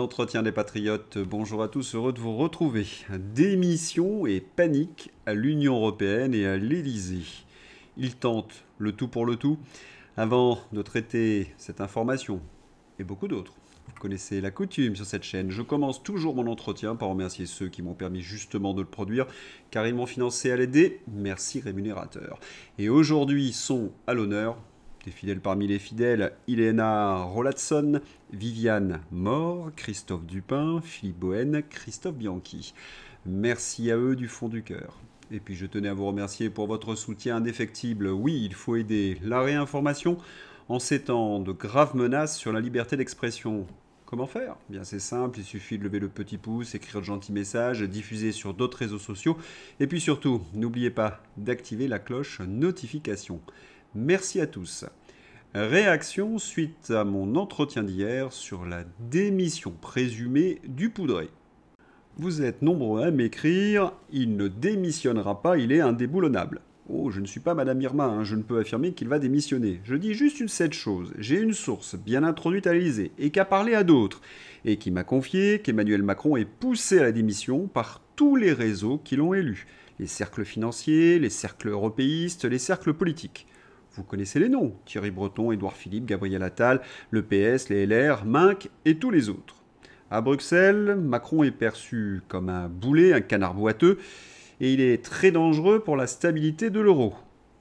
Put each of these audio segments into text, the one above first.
d'entretien des patriotes, bonjour à tous, heureux de vous retrouver. Démission et panique à l'Union européenne et à l'Élysée. Ils tentent le tout pour le tout avant de traiter cette information et beaucoup d'autres. Vous connaissez la coutume sur cette chaîne, je commence toujours mon entretien par remercier ceux qui m'ont permis justement de le produire, car ils m'ont financé à l'aider, merci rémunérateur. Et aujourd'hui sont à l'honneur des fidèles parmi les fidèles, Iléna Rolatson, Viviane Mort, Christophe Dupin, Philippe Bohen, Christophe Bianchi. Merci à eux du fond du cœur. Et puis je tenais à vous remercier pour votre soutien indéfectible. Oui, il faut aider la réinformation en ces temps de graves menaces sur la liberté d'expression. Comment faire? Bien c'est simple, il suffit de lever le petit pouce, écrire de gentils messages, diffuser sur d'autres réseaux sociaux. Et puis surtout, n'oubliez pas d'activer la cloche notification. Merci à tous. Réaction suite à mon entretien d'hier sur la démission présumée du Poudré. Vous êtes nombreux à m'écrire « Il ne démissionnera pas, il est indéboulonnable ». Oh, je ne suis pas Madame Irma, je ne peux affirmer qu'il va démissionner. Je dis juste cette chose, j'ai une source bien introduite à l'Élysée et qui a parlé à d'autres, et qui m'a confié qu'Emmanuel Macron est poussé à la démission par tous les réseaux qui l'ont élu. Les cercles financiers, les cercles européistes, les cercles politiques. Vous connaissez les noms, Thierry Breton, Édouard Philippe, Gabriel Attal, le PS, les LR, Minc et tous les autres. À Bruxelles, Macron est perçu comme un boulet, un canard boiteux, et il est très dangereux pour la stabilité de l'euro.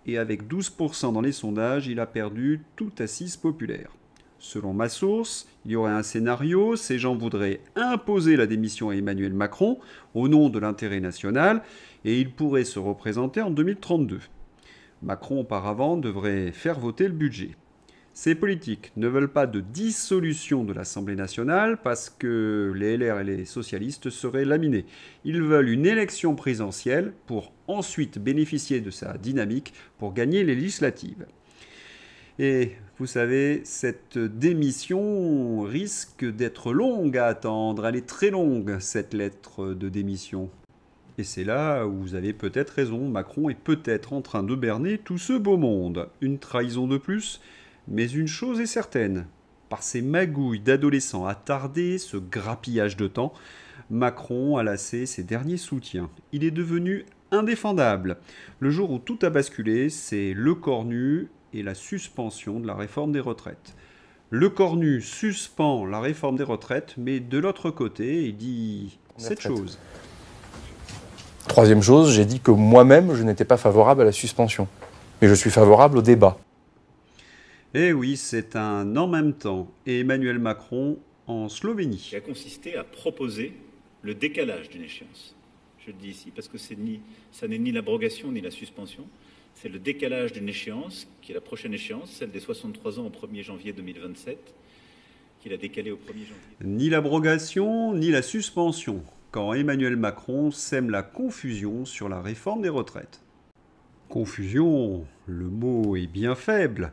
Et avec 12% dans les sondages, il a perdu toute assise populaire. Selon ma source, il y aurait un scénario, ces gens voudraient imposer la démission à Emmanuel Macron au nom de l'intérêt national, et il pourrait se représenter en 2032. Macron, auparavant, devrait faire voter le budget. Ces politiques ne veulent pas de dissolution de l'Assemblée nationale parce que les LR et les socialistes seraient laminés. Ils veulent une élection présidentielle pour ensuite bénéficier de sa dynamique pour gagner les législatives. Et vous savez, cette démission risque d'être longue à attendre. Elle est très longue, cette lettre de démission. Et c'est là où vous avez peut-être raison, Macron est peut-être en train de berner tout ce beau monde. Une trahison de plus, mais une chose est certaine. Par ces magouilles d'adolescents attardés, ce grappillage de temps, Macron a lassé ses derniers soutiens. Il est devenu indéfendable. Le jour où tout a basculé, c'est le cornu et la suspension de la réforme des retraites. Le cornu suspend la réforme des retraites, mais de l'autre côté, il dit cette chose. Troisième chose, j'ai dit que moi-même, je n'étais pas favorable à la suspension. Mais je suis favorable au débat. Eh oui, c'est un en même temps. Et Emmanuel Macron en Slovénie. Qui a consisté à proposer le décalage d'une échéance. Je le dis ici parce que ça n'est ni l'abrogation ni la suspension. C'est le décalage d'une échéance, qui est la prochaine échéance, celle des 63 ans au 1er janvier 2027, qu'il a décalé au 1er janvier. Ni l'abrogation, ni la suspension, quand Emmanuel Macron sème la confusion sur la réforme des retraites. Confusion, le mot est bien faible.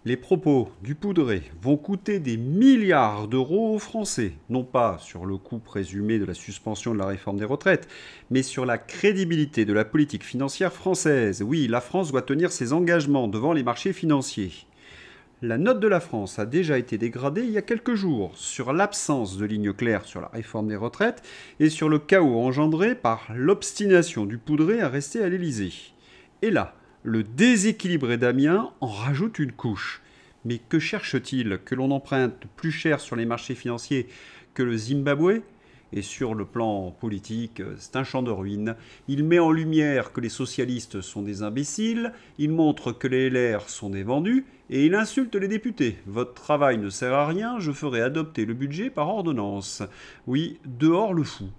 Les propos du Poudré vont coûter des milliards d'euros aux Français, non pas sur le coût présumé de la suspension de la réforme des retraites, mais sur la crédibilité de la politique financière française. Oui, la France doit tenir ses engagements devant les marchés financiers. La note de la France a déjà été dégradée il y a quelques jours sur l'absence de ligne claire sur la réforme des retraites et sur le chaos engendré par l'obstination du Poudré à rester à l'Élysée. Et là, le déséquilibré d'Amiens en rajoute une couche. Mais que cherche-t-il? Que l'on emprunte plus cher sur les marchés financiers que le Zimbabwe? Et sur le plan politique, c'est un champ de ruines. Il met en lumière que les socialistes sont des imbéciles, il montre que les LR sont des vendus, et il insulte les députés. Votre travail ne sert à rien, je ferai adopter le budget par ordonnance. Oui, dehors le fou.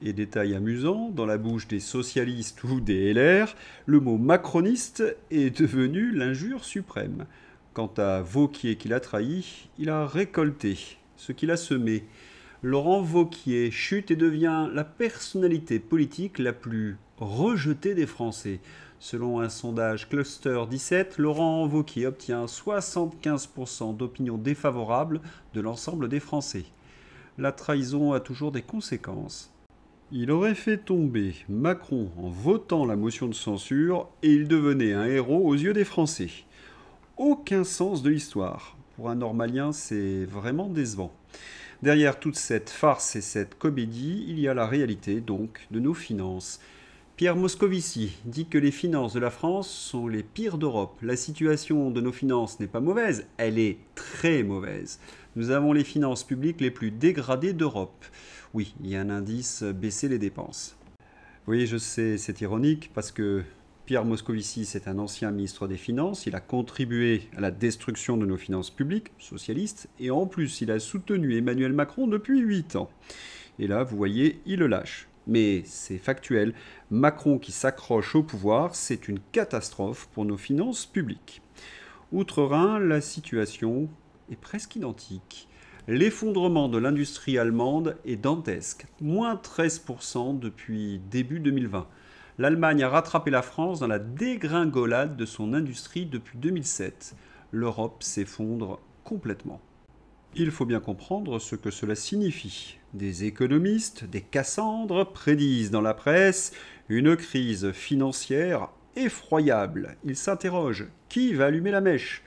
Et détail amusant, dans la bouche des socialistes ou des LR, le mot macroniste est devenu l'injure suprême. Quant à Wauquiez qui l'a trahi, il a récolté ce qu'il a semé. Laurent Wauquiez chute et devient la personnalité politique la plus rejetée des Français. Selon un sondage Cluster 17, Laurent Wauquiez obtient 75% d'opinions défavorables de l'ensemble des Français. La trahison a toujours des conséquences. Il aurait fait tomber Macron en votant la motion de censure et il devenait un héros aux yeux des Français. Aucun sens de l'histoire. Pour un normalien, c'est vraiment décevant. Derrière toute cette farce et cette comédie, il y a la réalité donc de nos finances. Pierre Moscovici dit que les finances de la France sont les pires d'Europe. La situation de nos finances n'est pas mauvaise, elle est très mauvaise. Nous avons les finances publiques les plus dégradées d'Europe. Oui, il y a un indice, baisser les dépenses. Oui, je sais, c'est ironique parce que Pierre Moscovici, c'est un ancien ministre des Finances. Il a contribué à la destruction de nos finances publiques, socialistes, et en plus, il a soutenu Emmanuel Macron depuis 8 ans. Et là, vous voyez, il le lâche. Mais c'est factuel, Macron qui s'accroche au pouvoir, c'est une catastrophe pour nos finances publiques. Outre-Rhin, la situation est presque identique. L'effondrement de l'industrie allemande est dantesque, moins 13% depuis début 2020. L'Allemagne a rattrapé la France dans la dégringolade de son industrie depuis 2007. L'Europe s'effondre complètement. Il faut bien comprendre ce que cela signifie. Des économistes, des Cassandres, prédisent dans la presse une crise financière effroyable. Ils s'interrogent. Qui va allumer la mèche ?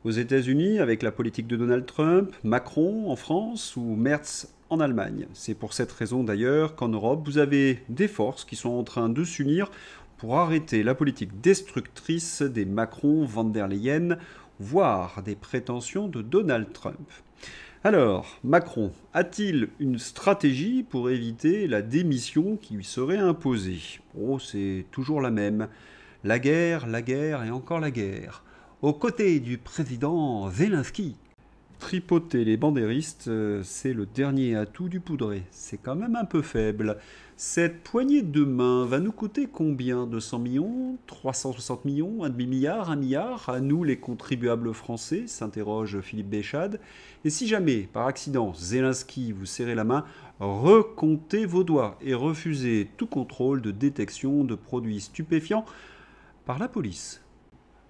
Aux États-Unis, avec la politique de Donald Trump, Macron en France ou Merz en Allemagne. C'est pour cette raison d'ailleurs qu'en Europe, vous avez des forces qui sont en train de s'unir pour arrêter la politique destructrice des Macron, Van der Leyen, voire des prétentions de Donald Trump. Alors, Macron a-t-il une stratégie pour éviter la démission qui lui serait imposée ? Oh, c'est toujours la même. La guerre et encore la guerre. Aux côtés du président Zelensky. Tripoter les bandéristes, c'est le dernier atout du poudré. C'est quand même un peu faible. Cette poignée de main va nous coûter combien ? 200 millions ? 360 millions ? Un demi-milliard ? 1 milliard ? À nous, les contribuables français, s'interroge Philippe Béchade. Et si jamais, par accident, Zelensky vous serrait la main, recomptez vos doigts et refusez tout contrôle de détection de produits stupéfiants par la police.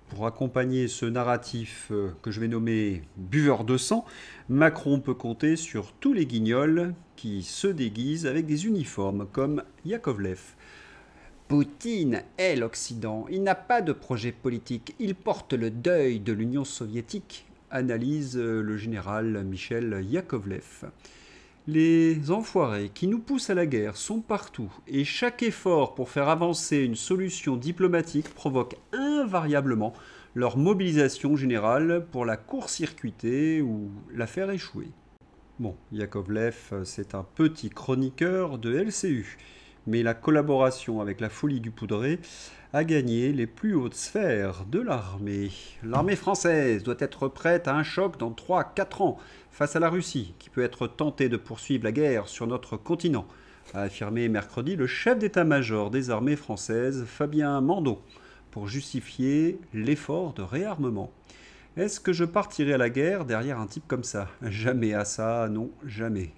Pour accompagner ce narratif que je vais nommer buveur de sang, Macron peut compter sur tous les guignols qui se déguisent avec des uniformes comme Yakovlev. Poutine est l'Occident, il n'a pas de projet politique, il porte le deuil de l'Union soviétique, analyse le général Michel Yakovlev. Les enfoirés qui nous poussent à la guerre sont partout et chaque effort pour faire avancer une solution diplomatique provoque invariablement leur mobilisation générale pour la court-circuiter ou la faire échouer. Bon, Yakovlev, c'est un petit chroniqueur de LCU, mais la collaboration avec la folie du poudré a gagné les plus hautes sphères de l'armée. L'armée française doit être prête à un choc dans 3-4 ans face à la Russie, qui peut être tentée de poursuivre la guerre sur notre continent, a affirmé mercredi le chef d'état-major des armées françaises, Fabien Mandon, pour justifier l'effort de réarmement. Est-ce que je partirai à la guerre derrière un type comme ça ? Jamais à ça, non, jamais.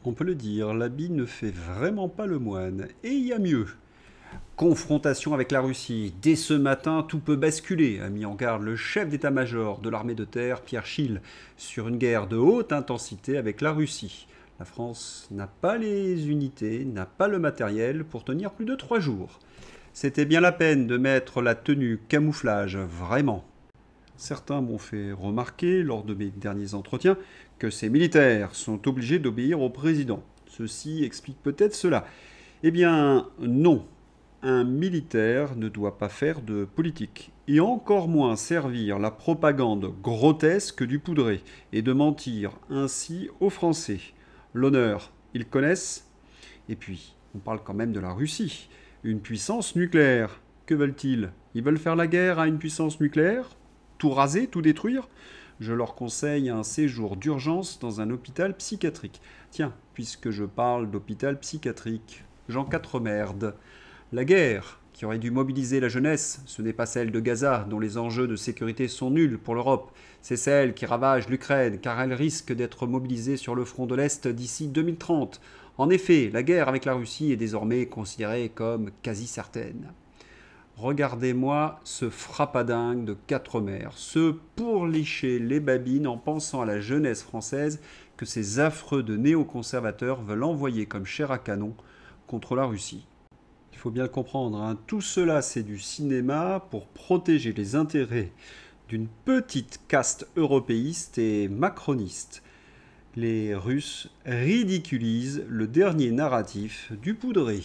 On peut le dire, l'habit ne fait vraiment pas le moine. Et il y a mieux. Confrontation avec la Russie. Dès ce matin, tout peut basculer, a mis en garde le chef d'état-major de l'armée de terre, Pierre Schill, sur une guerre de haute intensité avec la Russie. La France n'a pas les unités, n'a pas le matériel pour tenir plus de 3 jours. C'était bien la peine de mettre la tenue camouflage, vraiment. Certains m'ont fait remarquer, lors de mes derniers entretiens, que ces militaires sont obligés d'obéir au président. Ceci explique peut-être cela. Eh bien, non. Un militaire ne doit pas faire de politique, et encore moins servir la propagande grotesque du poudré, et de mentir ainsi aux Français. L'honneur, ils connaissent. Et puis, on parle quand même de la Russie, une puissance nucléaire. Que veulent-ils ? Ils veulent faire la guerre à une puissance nucléaire ? Tout raser, tout détruire ? Je leur conseille un séjour d'urgence dans un hôpital psychiatrique. Tiens, puisque je parle d'hôpital psychiatrique, Jean Quatremerde. La guerre, qui aurait dû mobiliser la jeunesse, ce n'est pas celle de Gaza, dont les enjeux de sécurité sont nuls pour l'Europe. C'est celle qui ravage l'Ukraine, car elle risque d'être mobilisée sur le front de l'Est d'ici 2030. En effet, la guerre avec la Russie est désormais considérée comme quasi certaine. Regardez-moi ce frappadingue de Quatremère, ce pourlicher les babines en pensant à la jeunesse française que ces affreux de néoconservateurs veulent envoyer comme chair à canon contre la Russie. Il faut bien le comprendre, hein. Tout cela c'est du cinéma pour protéger les intérêts d'une petite caste européiste et macroniste. Les Russes ridiculisent le dernier narratif du poudré.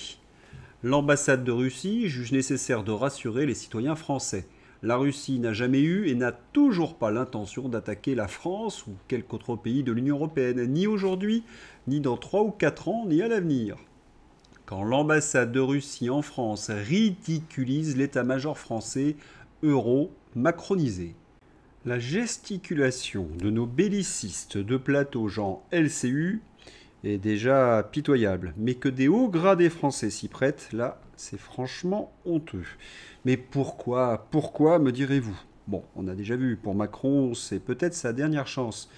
L'ambassade de Russie juge nécessaire de rassurer les citoyens français. La Russie n'a jamais eu et n'a toujours pas l'intention d'attaquer la France ou quelque autre pays de l'Union européenne, ni aujourd'hui, ni dans 3 ou 4 ans, ni à l'avenir. Quand l'ambassade de Russie en France ridiculise l'état-major français euro-macronisé. La gesticulation de nos bellicistes de plateau genre LCU est déjà pitoyable, mais que des hauts gradés français s'y prêtent, là, c'est franchement honteux. Mais pourquoi, me direz-vous? Bon, on a déjà vu, pour Macron, c'est peut-être sa dernière chance.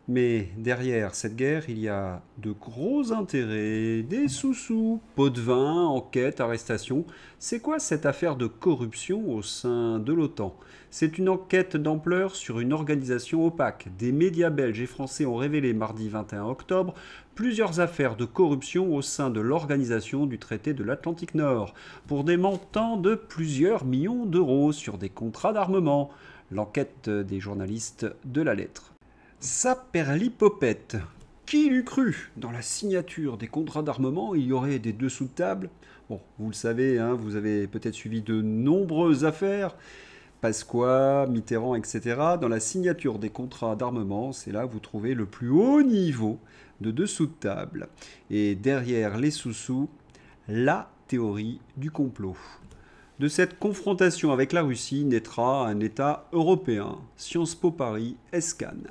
Mais derrière cette guerre, il y a de gros intérêts, des sous-sous, pots de vin, enquête, arrestation. C'est quoi cette affaire de corruption au sein de l'OTAN? C'est une enquête d'ampleur sur une organisation opaque. Des médias belges et français ont révélé mardi 21 octobre plusieurs affaires de corruption au sein de l'organisation du traité de l'Atlantique Nord, pour des montants de plusieurs millions d'euros sur des contrats d'armement. L'enquête des journalistes de La Lettre. Saperlipopette. Qui l'eût cru? Dans la signature des contrats d'armement, il y aurait des dessous de table. Bon, vous le savez, hein, vous avez peut-être suivi de nombreuses affaires. Pasqua, Mitterrand, etc. Dans la signature des contrats d'armement, c'est là que vous trouvez le plus haut niveau de dessous de table. Et derrière les sous-sous, la théorie du complot. De cette confrontation avec la Russie naîtra un État européen. Sciences Po Paris, ESCAN.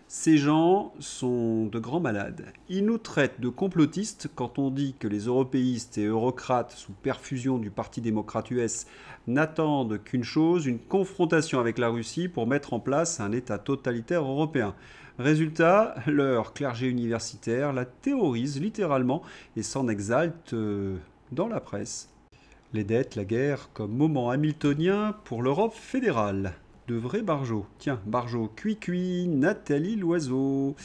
Ces gens sont de grands malades. Ils nous traitent de complotistes quand on dit que les européistes et eurocrates sous perfusion du Parti démocrate US n'attendent qu'une chose, une confrontation avec la Russie pour mettre en place un État totalitaire européen. Résultat, leur clergé universitaire la théorise littéralement et s'en exalte dans la presse. Les dettes, la guerre comme moment hamiltonien pour l'Europe fédérale. De vrais Barjot. Tiens, Barjot, cuit, Nathalie Loiseau.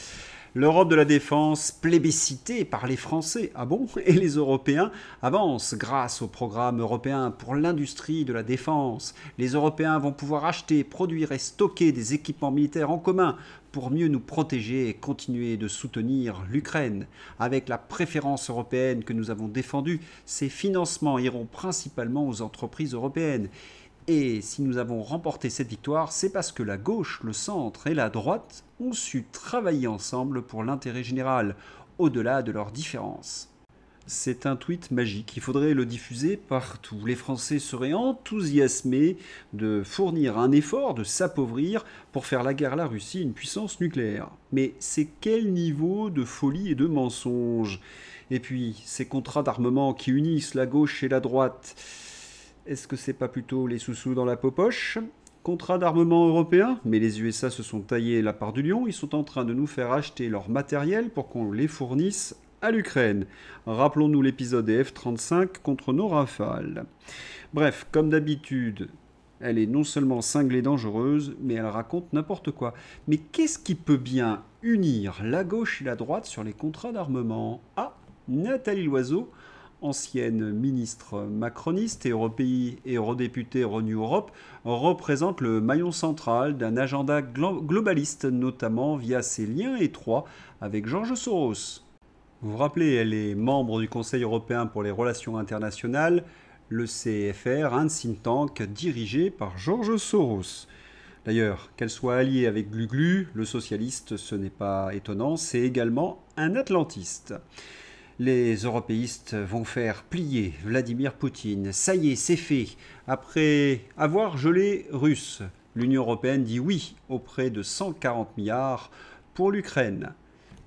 L'Europe de la défense plébiscitée par les Français. Ah bon? Et les Européens avancent grâce au programme européen pour l'industrie de la défense. Les Européens vont pouvoir acheter, produire et stocker des équipements militaires en commun pour mieux nous protéger et continuer de soutenir l'Ukraine. Avec la préférence européenne que nous avons défendue, ces financements iront principalement aux entreprises européennes. Et si nous avons remporté cette victoire, c'est parce que la gauche, le centre et la droite ont su travailler ensemble pour l'intérêt général, au-delà de leurs différences. C'est un tweet magique, il faudrait le diffuser partout. Les Français seraient enthousiasmés de fournir un effort, de s'appauvrir pour faire la guerre à la Russie, une puissance nucléaire. Mais c'est quel niveau de folie et de mensonge? Et puis, ces contrats d'armement qui unissent la gauche et la droite, est-ce que c'est pas plutôt les sous-sous dans la popoche? Contrat d'armement européen? Mais les USA se sont taillés la part du lion, ils sont en train de nous faire acheter leur matériel pour qu'on les fournisse à l'Ukraine. Rappelons-nous l'épisode des F-35 contre nos Rafales. Bref, comme d'habitude, elle est non seulement cinglée et dangereuse, mais elle raconte n'importe quoi. Mais qu'est-ce qui peut bien unir la gauche et la droite sur les contrats d'armement? Ah, Nathalie Loiseau, ancienne ministre macroniste et eurodéputée Renew Europe, représente le maillon central d'un agenda globaliste, notamment via ses liens étroits avec George Soros. Vous vous rappelez, elle est membre du Conseil européen pour les relations internationales, le CFR, un think tank dirigé par George Soros. D'ailleurs, qu'elle soit alliée avec Glu-Glu, le socialiste, ce n'est pas étonnant, c'est également un atlantiste. Les européistes vont faire plier Vladimir Poutine. Ça y est, c'est fait. Après avoir gelé russe, l'Union européenne dit oui auprès de 140 milliards pour l'Ukraine.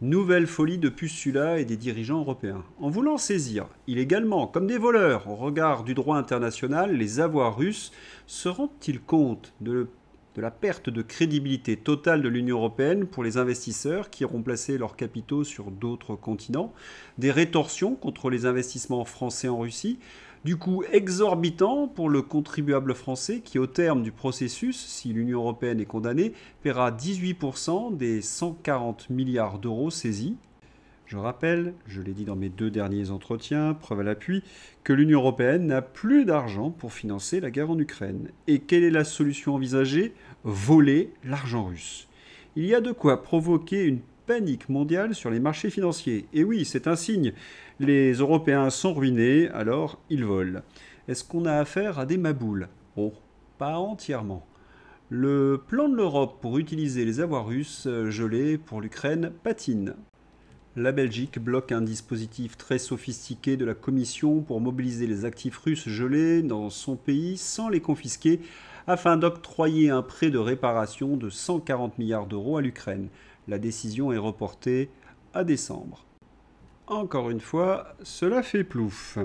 Nouvelle folie de Pussula et des dirigeants européens. En voulant saisir illégalement, comme des voleurs, au regard du droit international, les avoirs russes, se rendent-ils compte de la perte de crédibilité totale de l'Union européenne pour les investisseurs qui auront placé leurs capitaux sur d'autres continents, des rétorsions contre les investissements français en Russie, du coût exorbitant pour le contribuable français qui, au terme du processus, si l'Union européenne est condamnée, paiera 18% des 140 milliards d'euros saisis. Je rappelle, je l'ai dit dans mes 2 derniers entretiens, preuve à l'appui, que l'Union européenne n'a plus d'argent pour financer la guerre en Ukraine. Et quelle est la solution envisagée? Voler l'argent russe. Il y a de quoi provoquer une panique mondiale sur les marchés financiers. Et oui, c'est un signe. Les Européens sont ruinés, alors ils volent. Est-ce qu'on a affaire à des maboules? Oh, pas entièrement. Le plan de l'Europe pour utiliser les avoirs russes gelés pour l'Ukraine patine. La Belgique bloque un dispositif très sophistiqué de la Commission pour mobiliser les actifs russes gelés dans son pays sans les confisquer afin d'octroyer un prêt de réparation de 140 milliards d'euros à l'Ukraine. La décision est reportée à décembre. Encore une fois, cela fait plouf.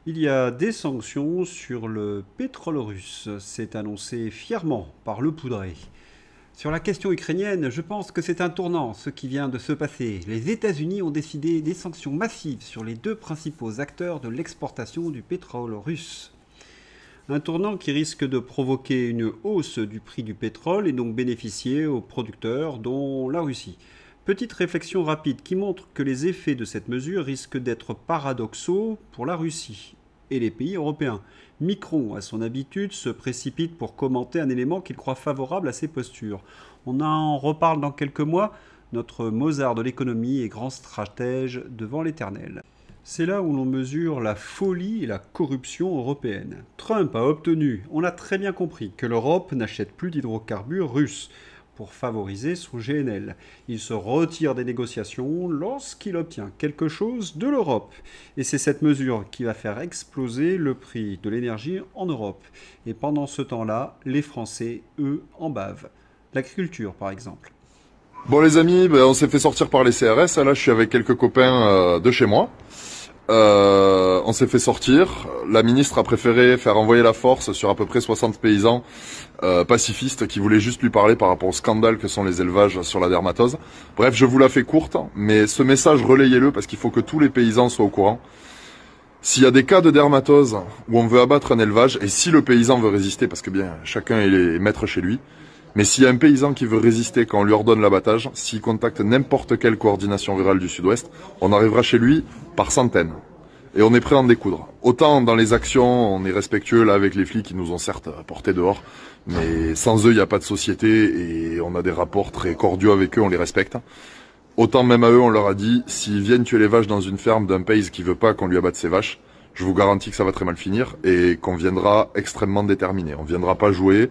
Il y a des sanctions sur le pétrole russe. C'est annoncé fièrement par Le Poudré. Sur la question ukrainienne, je pense que c'est un tournant, ce qui vient de se passer. Les États-Unis ont décidé des sanctions massives sur les deux principaux acteurs de l'exportation du pétrole russe. Un tournant qui risque de provoquer une hausse du prix du pétrole et donc bénéficier aux producteurs, dont la Russie. Petite réflexion rapide qui montre que les effets de cette mesure risquent d'être paradoxaux pour la Russie et les pays européens. Macron, à son habitude, se précipite pour commenter un élément qu'il croit favorable à ses postures. On en reparle dans quelques mois. Notre Mozart de l'économie est grand stratège devant l'éternel. C'est là où l'on mesure la folie et la corruption européenne. Trump a obtenu, on l'a très bien compris, que l'Europe n'achète plus d'hydrocarbures russes pour favoriser son GNL. Il se retire des négociations lorsqu'il obtient quelque chose de l'Europe. Et c'est cette mesure qui va faire exploser le prix de l'énergie en Europe. Et pendant ce temps-là, les Français, eux, en bavent. L'agriculture, par exemple. Bon les amis, on s'est fait sortir par les CRS. Là, je suis avec quelques copains de chez moi. On s'est fait sortir. La ministre a préféré faire envoyer la force sur à peu près 60 paysans pacifistes qui voulaient juste lui parler par rapport au scandale que sont les élevages sur la dermatose. Bref, je vous la fais courte, mais ce message, relayez-le parce qu'il faut que tous les paysans soient au courant. S'il y a des cas de dermatose où on veut abattre un élevage, et si le paysan veut résister, parce que bien chacun est maître chez lui, mais s'il y a un paysan qui veut résister quand on lui ordonne l'abattage, s'il contacte n'importe quelle coordination rurale du Sud-Ouest, on arrivera chez lui par centaines. Et on est prêt à en découdre. Autant dans les actions, on est respectueux là avec les flics qui nous ont certes portés dehors, mais sans eux, il n'y a pas de société et on a des rapports très cordiaux avec eux, on les respecte. Autant même à eux, on leur a dit, s'ils viennent tuer les vaches dans une ferme d'un pays qui veut pas qu'on lui abatte ses vaches, je vous garantis que ça va très mal finir et qu'on viendra extrêmement déterminé. On viendra pas jouer.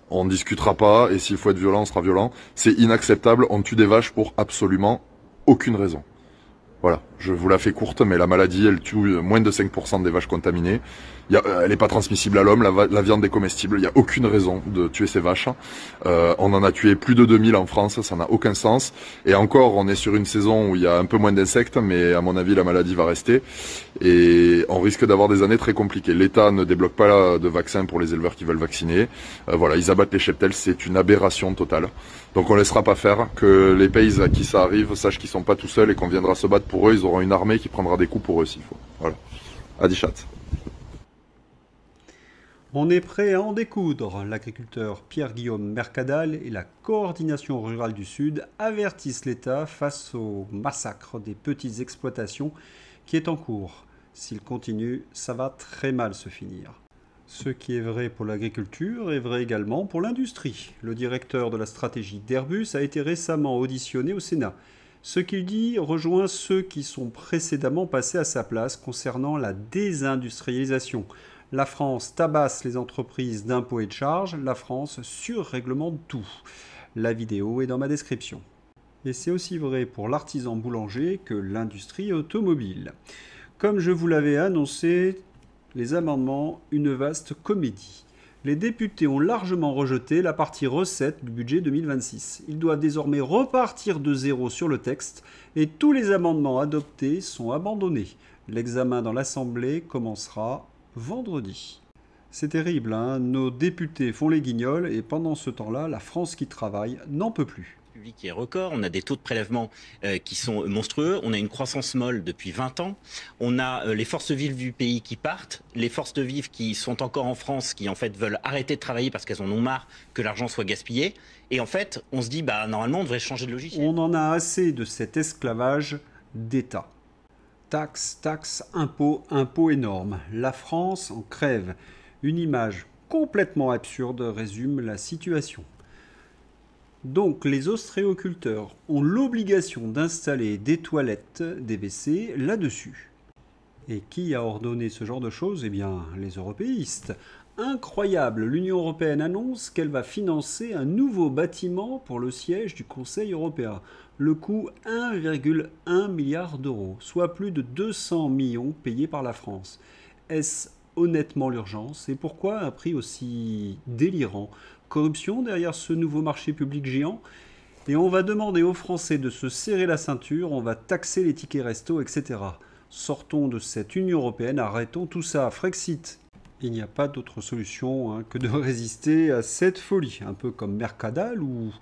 On ne discutera pas, et s'il faut être violent, on sera violent. C'est inacceptable, on tue des vaches pour absolument aucune raison. Voilà, je vous la fais courte, mais la maladie, elle tue moins de 5% des vaches contaminées. Elle n'est pas transmissible à l'homme, la viande est comestible, il n'y a aucune raison de tuer ces vaches. On en a tué plus de 2000 en France, ça n'a aucun sens. Et encore, on est sur une saison où il y a un peu moins d'insectes, mais à mon avis, la maladie va rester. Et on risque d'avoir des années très compliquées. L'État ne débloque pas de vaccins pour les éleveurs qui veulent vacciner. Voilà, ils abattent les cheptels, c'est une aberration totale. Donc on ne laissera pas faire, que les pays à qui ça arrive sachent qu'ils ne sont pas tout seuls et qu'on viendra se battre pour eux. Ils auront une armée qui prendra des coups pour eux s'il faut. Voilà. Adichat. On est prêt à en découdre. L'agriculteur Pierre-Guillaume Mercadal et la coordination rurale du Sud avertissent l'État face au massacre des petites exploitations qui est en cours. S'il continue, ça va très mal se finir. Ce qui est vrai pour l'agriculture est vrai également pour l'industrie. Le directeur de la stratégie d'Airbus a été récemment auditionné au Sénat. Ce qu'il dit rejoint ceux qui sont précédemment passés à sa place concernant la désindustrialisation. La France tabasse les entreprises d'impôts et de charges, la France surréglemente tout. La vidéo est dans ma description. Et c'est aussi vrai pour l'artisan boulanger que l'industrie automobile. Comme je vous l'avais annoncé, les amendements, une vaste comédie. Les députés ont largement rejeté la partie recettes du budget 2026. Ils doivent désormais repartir de zéro sur le texte et tous les amendements adoptés sont abandonnés. L'examen dans l'Assemblée commencera vendredi. C'est terrible, hein. Nos députés font les guignols et pendant ce temps-là, la France qui travaille n'en peut plus. Qui est record, on a des taux de prélèvement qui sont monstrueux, on a une croissance molle depuis 20 ans, on a les forces vives du pays qui partent, les forces vives qui sont encore en France, qui en fait veulent arrêter de travailler parce qu'elles en ont marre que l'argent soit gaspillé, et en fait on se dit normalement on devrait changer de logiciel. On en a assez de cet esclavage d'État. Taxes, taxes, impôts, impôts énormes. La France en crève. Une image complètement absurde résume la situation. Donc les ostréoculteurs ont l'obligation d'installer des toilettes, des WC là-dessus. Et qui a ordonné ce genre de choses? Eh bien, les européistes. Incroyable, l'Union européenne annonce qu'elle va financer un nouveau bâtiment pour le siège du Conseil européen. Le coût 1,1 milliard d'euros, soit plus de 200 millions payés par la France. Est-ce honnêtement l'urgence? Et pourquoi un prix aussi délirant? Corruption derrière ce nouveau marché public géant? Et on va demander aux Français de se serrer la ceinture, on va taxer les tickets resto, etc. Sortons de cette Union européenne, arrêtons tout ça. Frexit. Il n'y a pas d'autre solution que de résister à cette folie, un peu comme Mercadal ou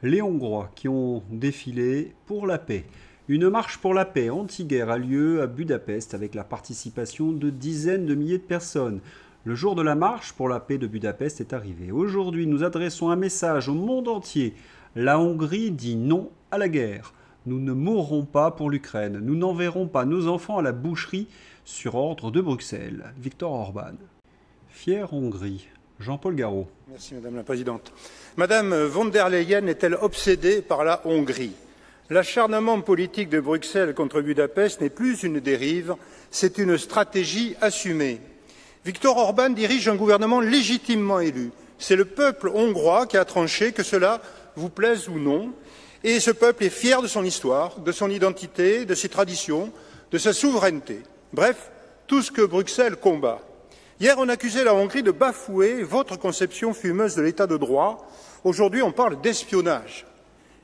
les Hongrois qui ont défilé pour la paix. Une marche pour la paix anti-guerre a lieu à Budapest avec la participation de dizaines de milliers de personnes. Le jour de la marche pour la paix de Budapest est arrivé. Aujourd'hui, nous adressons un message au monde entier. La Hongrie dit non à la guerre. Nous ne mourrons pas pour l'Ukraine. Nous n'enverrons pas nos enfants à la boucherie sur ordre de Bruxelles. Viktor Orban. Fière Hongrie. Jean-Paul Garot. Merci Madame la Présidente. Madame von der Leyen est-elle obsédée par la Hongrie? L'acharnement politique de Bruxelles contre Budapest n'est plus une dérive, c'est une stratégie assumée. Viktor Orban dirige un gouvernement légitimement élu. C'est le peuple hongrois qui a tranché, que cela vous plaise ou non. Et ce peuple est fier de son histoire, de son identité, de ses traditions, de sa souveraineté. Bref, tout ce que Bruxelles combat. Hier, on accusait la Hongrie de bafouer votre conception fumeuse de l'état de droit. Aujourd'hui, on parle d'espionnage.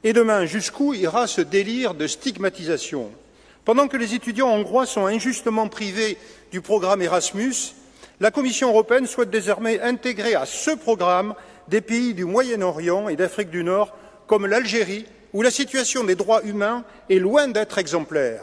Et demain, jusqu'où ira ce délire de stigmatisation? Pendant que les étudiants hongrois sont injustement privés du programme Erasmus, la Commission européenne souhaite désormais intégrer à ce programme des pays du Moyen-Orient et d'Afrique du Nord, comme l'Algérie, où la situation des droits humains est loin d'être exemplaire.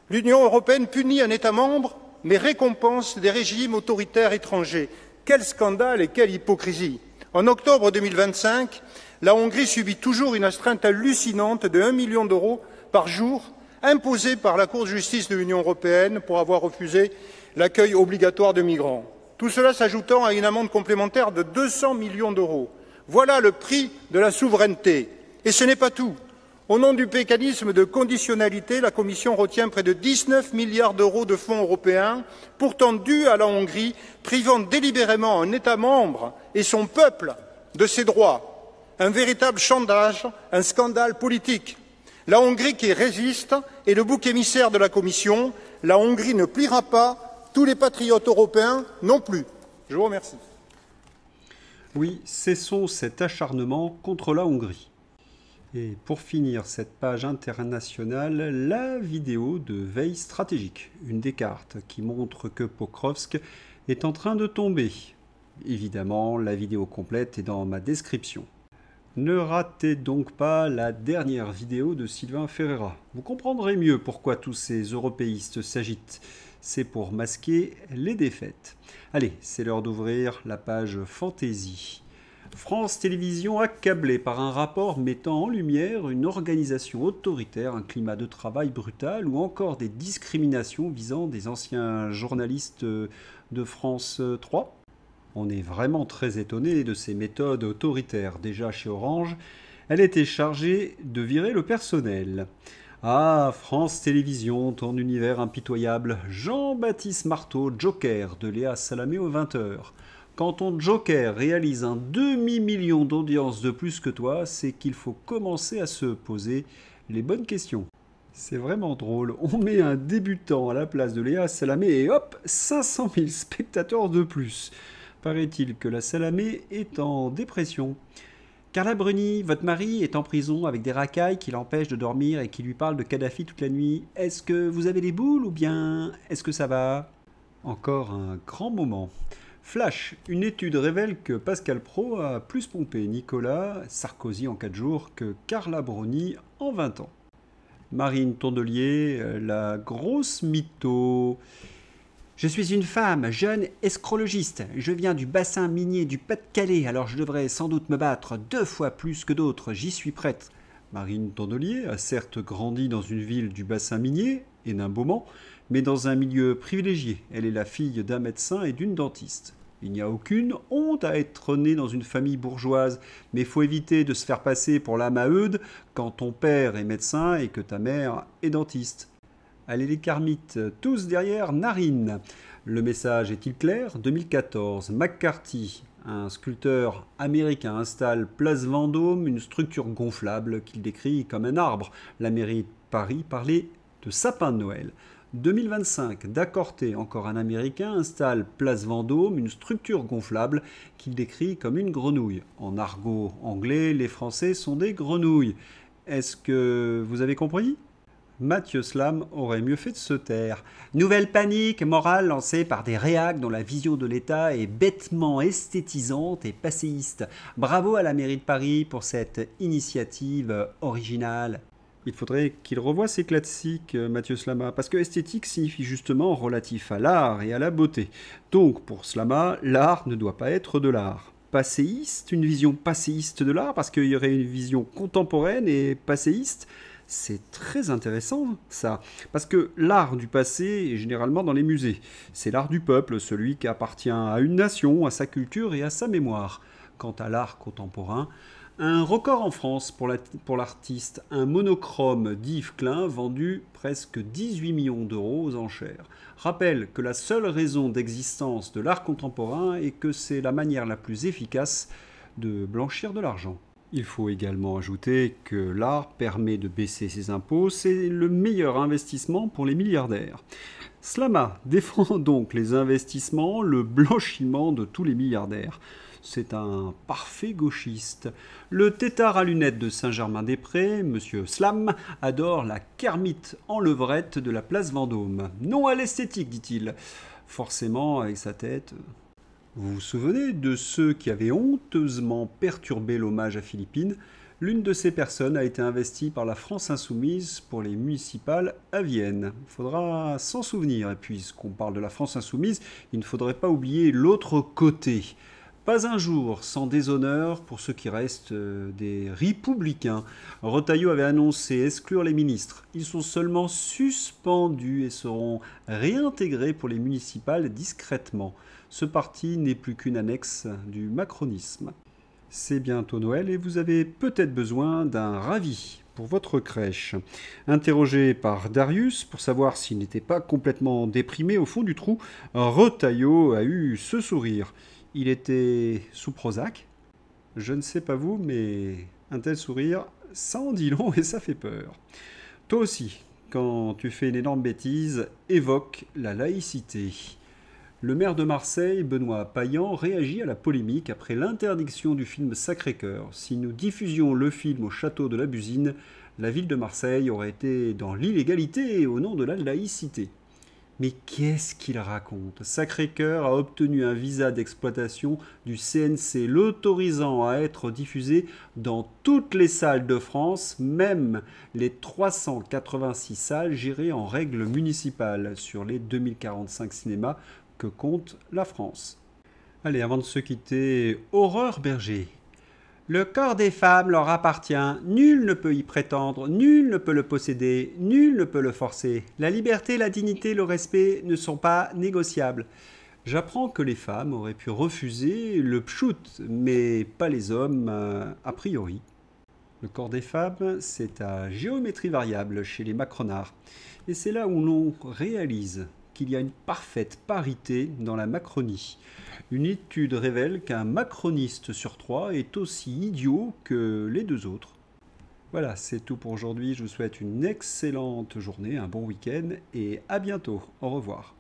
L'Union européenne punit un État membre, mais récompense des régimes autoritaires étrangers. Quel scandale et quelle hypocrisie! En octobre 2025, la Hongrie subit toujours une astreinte hallucinante de 1 million d'euros par jour, imposée par la Cour de justice de l'Union européenne pour avoir refusé l'accueil obligatoire de migrants. Tout cela s'ajoutant à une amende complémentaire de 200 millions d'euros. Voilà le prix de la souveraineté. Et ce n'est pas tout. Au nom du mécanisme de conditionnalité, la Commission retient près de 19 milliards d'euros de fonds européens, pourtant dus à la Hongrie, privant délibérément un État membre et son peuple de ses droits. Un véritable chantage, un scandale politique. La Hongrie qui résiste est le bouc émissaire de la Commission. La Hongrie ne pliera pas, tous les patriotes européens non plus. Je vous remercie. Oui, cessons cet acharnement contre la Hongrie. Et pour finir cette page internationale, la vidéo de veille stratégique, une des cartes qui montre que Pokrovsk est en train de tomber. Évidemment, la vidéo complète est dans ma description. Ne ratez donc pas la dernière vidéo de Sylvain Ferreira. Vous comprendrez mieux pourquoi tous ces européistes s'agitent. C'est pour masquer les défaites. Allez, c'est l'heure d'ouvrir la page Fantaisie. France Télévisions accablée par un rapport mettant en lumière une organisation autoritaire, un climat de travail brutal ou encore des discriminations visant des anciens journalistes de France 3. On est vraiment très étonné de ces méthodes autoritaires. Déjà chez Orange, elle était chargée de virer le personnel. Ah, France Télévisions, ton univers impitoyable. Jean-Baptiste Marteau, Joker de Léa Salamé aux 20h. Quand ton Joker réalise un demi-million d'audience de plus que toi, c'est qu'il faut commencer à se poser les bonnes questions. C'est vraiment drôle. On met un débutant à la place de Léa Salamé et hop, 500 000 spectateurs de plus. Paraît-il que la Salamé est en dépression. Carla Bruni, votre mari est en prison avec des racailles qui l'empêchent de dormir et qui lui parlent de Kadhafi toute la nuit. Est-ce que vous avez les boules ou bien est-ce que ça va? Encore un grand moment. Flash, une étude révèle que Pascal Praud a plus pompé Nicolas Sarkozy en 4 jours que Carla Bruni en 20 ans. Marine Tondelier, la grosse mytho. Je suis une femme, jeune escrologiste. Je viens du bassin minier du Pas-de-Calais, alors je devrais sans doute me battre 2 fois plus que d'autres. J'y suis prête. Marine Tondelier a certes grandi dans une ville du bassin minier, Hénin-Beaumont, mais dans un milieu privilégié. Elle est la fille d'un médecin et d'une dentiste. Il n'y a aucune honte à être né dans une famille bourgeoise, mais il faut éviter de se faire passer pour la Maheude quand ton père est médecin et que ta mère est dentiste. Allez les karmites, tous derrière Narine. Le message est-il clair? 2014, McCarthy, un sculpteur américain, installe place Vendôme une structure gonflable qu'il décrit comme un arbre. La mairie de Paris parlait de sapin de Noël. 2025, Dacorté, encore un Américain, installe place Vendôme une structure gonflable qu'il décrit comme une grenouille. En argot anglais, les Français sont des grenouilles. Est-ce que vous avez compris? Mathieu Slam aurait mieux fait de se taire. Nouvelle panique morale lancée par des réacs dont la vision de l'État est bêtement esthétisante et passéiste. Bravo à la mairie de Paris pour cette initiative originale. Il faudrait qu'il revoie ses classiques, Mathieu Slama, parce que esthétique signifie justement relatif à l'art et à la beauté. Donc, pour Slama, l'art ne doit pas être de l'art. Passéiste, une vision passéiste de l'art, parce qu'il y aurait une vision contemporaine et passéiste. C'est très intéressant, ça, parce que l'art du passé est généralement dans les musées. C'est l'art du peuple, celui qui appartient à une nation, à sa culture et à sa mémoire. Quant à l'art contemporain, un record en France pour l'artiste, un monochrome d'Yves Klein vendu presque 18 millions d'euros aux enchères. Rappelle que la seule raison d'existence de l'art contemporain est que c'est la manière la plus efficace de blanchir de l'argent. Il faut également ajouter que l'art permet de baisser ses impôts, c'est le meilleur investissement pour les milliardaires. Slama défend donc les investissements, le blanchiment de tous les milliardaires. C'est un parfait gauchiste. Le tétard à lunettes de Saint-Germain-des-Prés, Monsieur Slam, adore la kermite en levrette de la place Vendôme. Non à l'esthétique, dit-il. Forcément, avec sa tête... Vous vous souvenez de ceux qui avaient honteusement perturbé l'hommage à Philippine? L'une de ces personnes a été investie par la France Insoumise pour les municipales à Vienne. Il faudra s'en souvenir. Et puisqu'on parle de la France Insoumise, il ne faudrait pas oublier l'autre côté. Pas un jour sans déshonneur pour ceux qui restent des républicains. Retailleau avait annoncé exclure les ministres. Ils sont seulement suspendus et seront réintégrés pour les municipales discrètement. Ce parti n'est plus qu'une annexe du macronisme. C'est bientôt Noël et vous avez peut-être besoin d'un ravi pour votre crèche. Interrogé par Darius pour savoir s'il n'était pas complètement déprimé au fond du trou, Retailleau a eu ce sourire. Il était sous Prozac. Je ne sais pas vous, mais un tel sourire, ça en dit long et ça fait peur. Toi aussi, quand tu fais une énorme bêtise, évoque la laïcité. Le maire de Marseille, Benoît Payan, réagit à la polémique après l'interdiction du film Sacré-Cœur. Si nous diffusions le film au château de la Busine, la ville de Marseille aurait été dans l'illégalité au nom de la laïcité. Mais qu'est-ce qu'il raconte? Sacré-Cœur a obtenu un visa d'exploitation du CNC l'autorisant à être diffusé dans toutes les salles de France, même les 386 salles gérées en règle municipale sur les 2045 cinémas que compte la France. Allez, avant de se quitter, Aurore Berger. Le corps des femmes leur appartient, nul ne peut y prétendre, nul ne peut le posséder, nul ne peut le forcer. La liberté, la dignité, le respect ne sont pas négociables. J'apprends que les femmes auraient pu refuser le pchout, mais pas les hommes a priori. Le corps des femmes, c'est à géométrie variable chez les macronards. Et c'est là où l'on réalise qu'il y a une parfaite parité dans la Macronie. Une étude révèle qu'un macroniste sur 3 est aussi idiot que les deux autres. Voilà, c'est tout pour aujourd'hui. Je vous souhaite une excellente journée, un bon week-end et à bientôt. Au revoir.